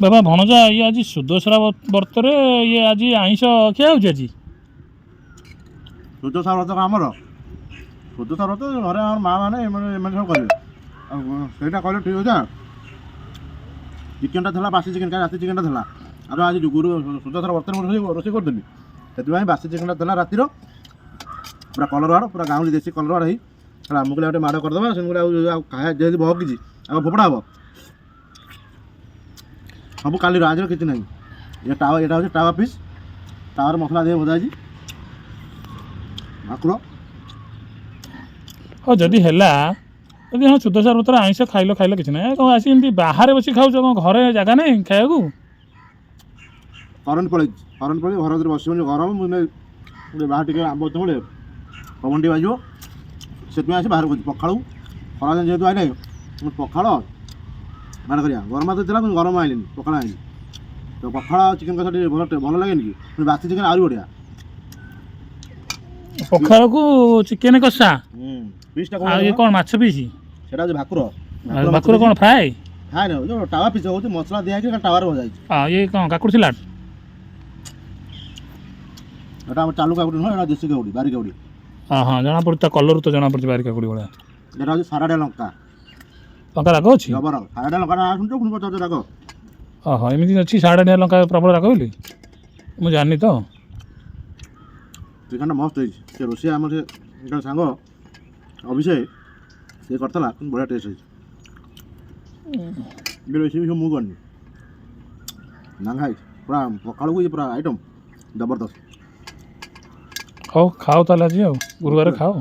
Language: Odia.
ବାବା ଭଣଜା ଇଏ ଆଜି ସୁଦଶରା ବ୍ରତରେ ଇଏ ଆଜି ଆଇଁଷ ଖିଆ ହେଉଛି ଆଜି? ସୁଦଶା ବ୍ରତ ଆମର ସୁଦଶା ବ୍ରତ ଘରେ ଆମର ମା ମାନେ ଏମାନେ ସବୁ କରିବେ। ଆଉ ସେଇଟା କହିଲେ ଠିକ୍ ଅଛି। ଚିକେନଟା ଥିଲା ବାସି ଚିକେନ, କାଲି ରାତି ଚିକେନଟା ଥିଲା। ଆଉ ଆଜି ଗୁରୁ ସୁଦଶା ବ୍ରତରେ ମୁଁ ରୋଷେଇ କରିଦେଲି, ସେଥିପାଇଁ ବାସି ଚିକେନଟା ଥିଲା ରାତିର, ପୁରା କଲର ବାଡ଼, ପୁରା ଗାଉଁଲି ଦେଶୀ କଲର ବାଡ଼ ହେଇ ହେଲା। ମୁଁ କହିଲି ଗୋଟେ ମାଡ଼ କରିଦେବା, ସେମିତି ଆଉ ଖାଇବା ଯେହେତୁ ବହକିଛି ଆଉ ଫୋପଡ଼ା ହବ ସବୁ କାଲିର, ଆଜିର କିଛି ନାହିଁ। ଏଇଟା ହେଉଛି ତାୱା ପିସ୍, ତାୱାରେ ମସଲା ଦେଇ ଭଜା ହେଇଛି ଭାକୁର। ହଉ ଯଦି ହେଲା, ଯଦି ହଁ ସୁଦଶା ବ୍ରତରେ ଆଇଁଷ ଖାଇଲ କିଛି ନାହିଁ, କ'ଣ ଆସି ଏମିତି ବାହାରେ ବସି ଖାଉଛ? କ'ଣ ଘରେ ଜାଗା ନାହିଁ ଖାଇବାକୁ? କରେଣ୍ଟ ପଳେଇ ଘର ଭିତରେ ବସିବନି, ଗରମ। ମୁଁ ବାହାର ଟିକେ ଆମ୍ବ ତଳେ ପବନ ଟିକେ ବାଜିବ, ସେଥିପାଇଁ ଆସି ବାହାରକୁ ପଖାଳୁ। ଖରାଦିନ ଯେହେତୁ ଆଇଲେ ପଖାଳ ବାହାର କରିବା। ଗରମ ଭାତ ଥିଲା କିନ୍ତୁ ଗରମ ଆଇଲିନି, ପଖାଳ ଆଇଲି। ତ ପଖାଳ ଆଉ ଚିକେନ କଷା ଟିକେ ଭଲ ଲାଗେନି କି? କିନ୍ତୁ ବାସି ଚିକେନ ଆହୁରି ବଢ଼ିଆ। ପଖାଳକୁ ଚିକେନ କଷା, ପିସ୍ଟା ଆଉ ଇଏ କ'ଣ ମାଛ ପିସ୍? ସେଟା ହେଉଛି ଭାକୁର। ଭାକୁର କ'ଣ ଫ୍ରାଏ? ଫ୍ରାଏ ନୁହଁ, ଯେଉଁ ତାୱା ପିସ୍ ହେଉଛି ମସଲା ଦିଆହେଇକି ତାୱାରେ ଭଜା ହେଇଛି। ଇଏ କ'ଣ କାକୁଡ଼ି ସାଲାଡ଼? ଏଟା ଆମର ଚାଲୁ କାକୁଡ଼ି ନୁହଁ, ଏଟା ଦେଶୀ କାକୁଡ଼ି, ବାରି କାକୁଡ଼ି। ହଁ ଜଣାପଡ଼ୁଛି, ତା କଲର୍ ତ ଜଣାପଡ଼ୁଛି ବାରି କାକୁଡ଼ି ଭଳିଆ। ଏଟା ହେଉଛି ସାରାଡ଼ିଆ ଲଙ୍କା। ଲଙ୍କା ରାଗ ଅଛି? ଜବର ସାରାଡ଼ିଆ ଲଙ୍କା ଶୁଣିଛ, ପୁଣି ପଚାରୁଛ ରାଗ? ଏମିତି ଅଛି ସାରାଡ଼ିଆ ଲଙ୍କା ପ୍ରବଳ ରାଗ ବୋଲି? ମୁଁ ଜାଣିନି ତ। ଚିକେନଟା ମସ୍ତ ହେଇଛି। ସେ ରୋଷେଇ ଆମର ସେ ସାଙ୍ଗ ଅଭିଷେକ ସେ କରିଥିଲା, କିନ୍ତୁ ବଢ଼ିଆ ଟେଷ୍ଟ ହେଇଛି। ରେସିପି ସବୁ ମୁଁ କରିନି, ନାଙ୍ଗା ହେଇଛି ପୁରା ପଖାଳକୁ। ଇଏ ପୁରା ଆଇଟମ୍ ଜବରଦସ୍ତ। ହଉ ଖାଅ ତାହେଲେ ଆଜି, ଆଉ ଗୁରୁବାର ଖାଅ।